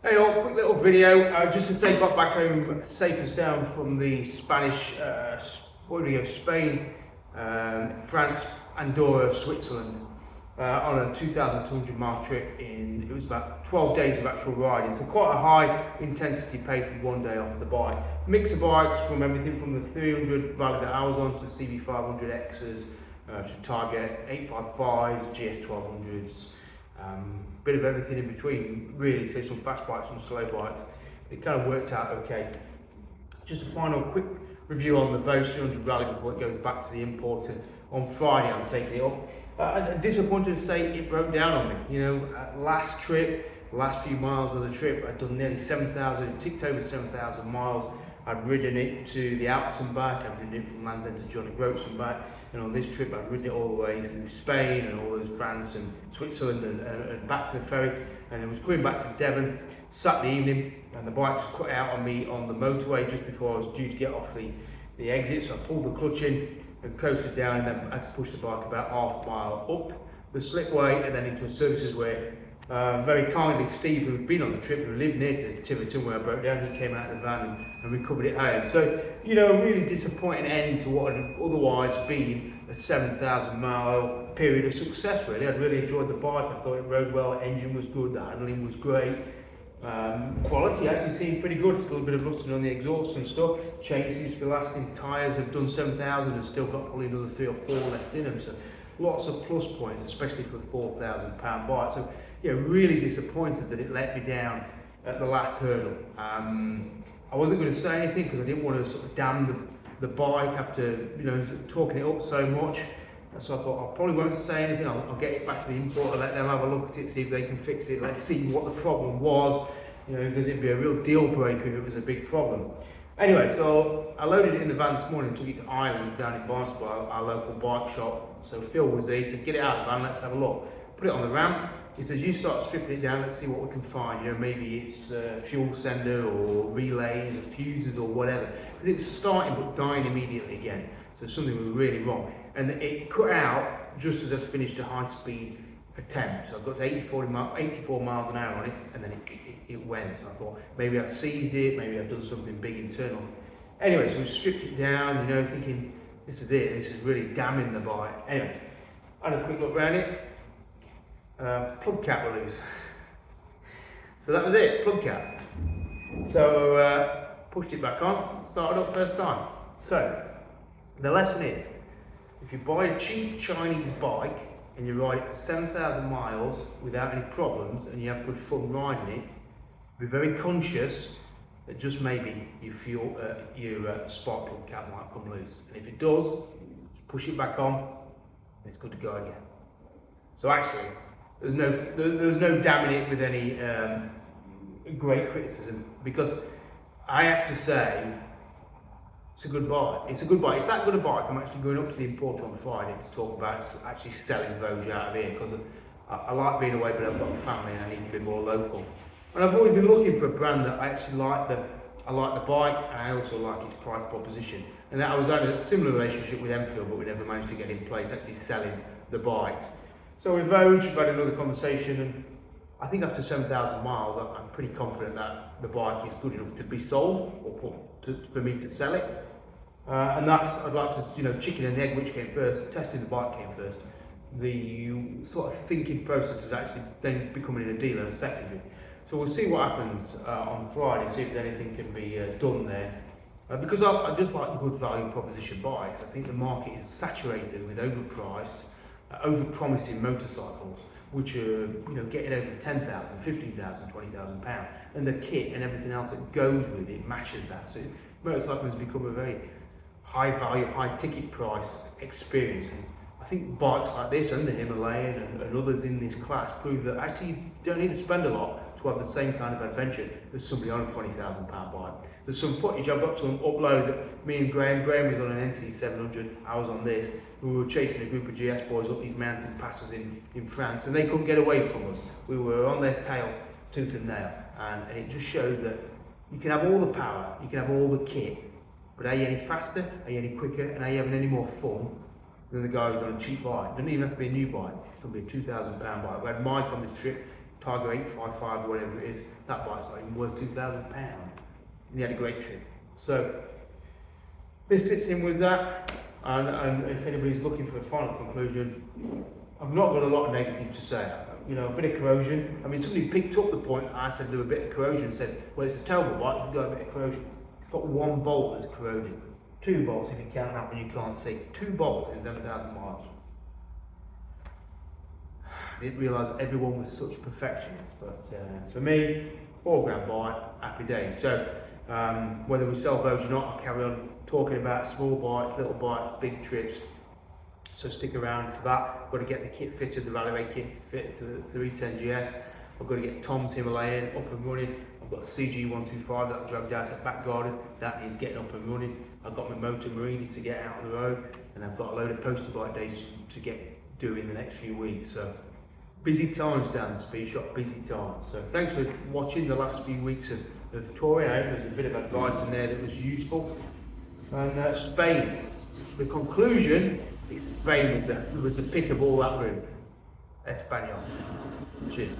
Hey all, quick little video, just to say got back home safe and sound from the Spanish, Spain, France, Andorra, Switzerland, on a 2,200 mile trip it was about 12 days of actual riding, so quite a high intensity pace with one day off the bike. Mix of bikes from everything from the 300 Rally that I was on to CB500Xs, to Target 855s, GS1200s, bit of everything in between, really, so some fast bikes, some slow bikes. It kind of worked out okay. Just a final quick review on the Voge 300 Rally before it goes back to the importer. On Friday I'm taking it up. I'm disappointed to say it broke down on me. You know, last few miles of the trip, I'd done nearly 7,000, it ticked over 7,000 miles. I'd ridden it to the Alps and back, I'd ridden it from Land's End to Johnny Groats and back, and on this trip I'd ridden it all the way through Spain and all those France and Switzerland and back to the ferry, and I was going back to Devon Saturday evening, and the bike just cut out on me on the motorway just before I was due to get off the exit, so I pulled the clutch in and coasted down, and then I had to push the bike about half a mile up the slipway and then into a services way. Very kindly, Steve, who had been on the trip, who lived near to Tiverton where I broke down, he came out of the van and recovered it home. So, you know, a really disappointing end to what had otherwise been a 7,000 mile period of success, really. I'd really enjoyed the bike, I thought it rode well, the engine was good, the handling was great. Quality actually seemed pretty good, still a bit of rusting on the exhaust and stuff. Chain seems to be lasting, tyres have done 7,000 and still got probably another 3 or 4 left in them. So lots of plus points, especially for a £4,000 bike. So yeah, really disappointed that it let me down at the last hurdle. I wasn't going to say anything because I didn't want to sort of damn the bike after, you know, talking it up so much. So I thought I probably won't say anything. I'll get it back to the importer, let them have a look at it, see if they can fix it. Let's see what the problem was, you know, because it'd be a real deal breaker if it was a big problem. Anyway, so I loaded it in the van this morning, took it to Islands down in Barnstable, our local bike shop. So Phil was there, he said, get it out of the van, let's have a look. Put it on the ramp. He says, you start stripping it down, let's see what we can find. You know, maybe it's a fuel sender or relays or fuses or whatever. Because it was starting but dying immediately again. So something was really wrong. And it cut out just as I'd finished a high speed attempt. So I got to 84 miles an hour on it, and then it went. So I thought, maybe I'd seized it, maybe I'd done something big internal. Anyway, so we stripped it down, you know, thinking, this is it, this is really damning the bike. Anyway, I had a quick look around it. Plug cap were loose. So that was it, plug cap. So pushed it back on, started up first time. So the lesson is, if you buy a cheap Chinese bike and you ride it for 7,000 miles without any problems and you have good fun riding it, be very conscious that just maybe your spark plug cap might come loose. And if it does, just push it back on and it's good to go again. So actually, there's no damning it with any great criticism, because I have to say, it's a good bike. It's a good bike. It's that good a bike. I'm actually going up to the importer on Friday to talk about actually selling Voge out of here, because I like being away, but I've got a family and I need to be more local. And I've always been looking for a brand that I actually like. I like the bike, and I also like its price proposition. And that I was having a similar relationship with Enfield, but we never managed to get in place actually selling the bikes. So with Voge, we've had another conversation, and I think after 7,000 miles, I'm pretty confident that the bike is good enough to be sold, or for me to sell it. And that's, I'd like to, you know, chicken and egg, which came first. Testing the bike came first. The sort of thinking process is actually then becoming a dealer and secondary. So we'll see what happens on Friday, see if anything can be done there. Because I just like the good value proposition bikes. I think the market is saturated with overpriced, over-promising motorcycles, which are, you know, getting over 10,000, 15,000, 20,000 pounds, and the kit and everything else that goes with it matches that. So motorcycling has become a very high value, high ticket price experience. And I think bikes like this and the Himalayan and others in this class prove that actually you don't need to spend a lot to have the same kind of adventure as somebody on a £20,000 bike. There's some footage I've got to upload that me and Graham was on an NC700, I was on this. We were chasing a group of GS boys up these mountain passes in France, and they couldn't get away from us. We were on their tail, tooth and nail, and it just shows that you can have all the power, you can have all the kit, but are you any faster, are you any quicker, and are you having any more fun than the guy who's on a cheap bike? It doesn't even have to be a new bike, it can be a £2,000 bike. We had Mike on this trip, Tiger 855 or whatever it is, that bike's not even worth £2,000. And he had a great trip. So this sits in with that, and if anybody's looking for a final conclusion, I've not got a lot of negatives to say. You know, a bit of corrosion. I mean, somebody picked up the point I said there was a bit of corrosion and said, well, it's a terrible bike, you've got a bit of corrosion. It's got one bolt that's corroded. 2 bolts, if you count that one, you can't see. 2 bolts in 7,000 miles. I didn't realise everyone was such perfectionists, but for me, £4 bike, happy days. So whether we sell Voge or not, I'll carry on talking about small bikes, little bikes, big trips. So stick around for that. I've got to get the kit fitted, the Rally kit fit for the 310GS. I've got to get Tom's Himalayan up and running. I've got a CG125 that I dragged out at back garden. That needs getting up and running. I've got my motor Marini to get out on the road, and I've got a load of poster bike days to get doing the next few weeks. So busy times down the speed shop, busy times. So thanks for watching the last few weeks of touring. I hope there's a bit of advice in there that was useful. And Spain, the conclusion is Spain was the pick of all that route. Español. Cheers.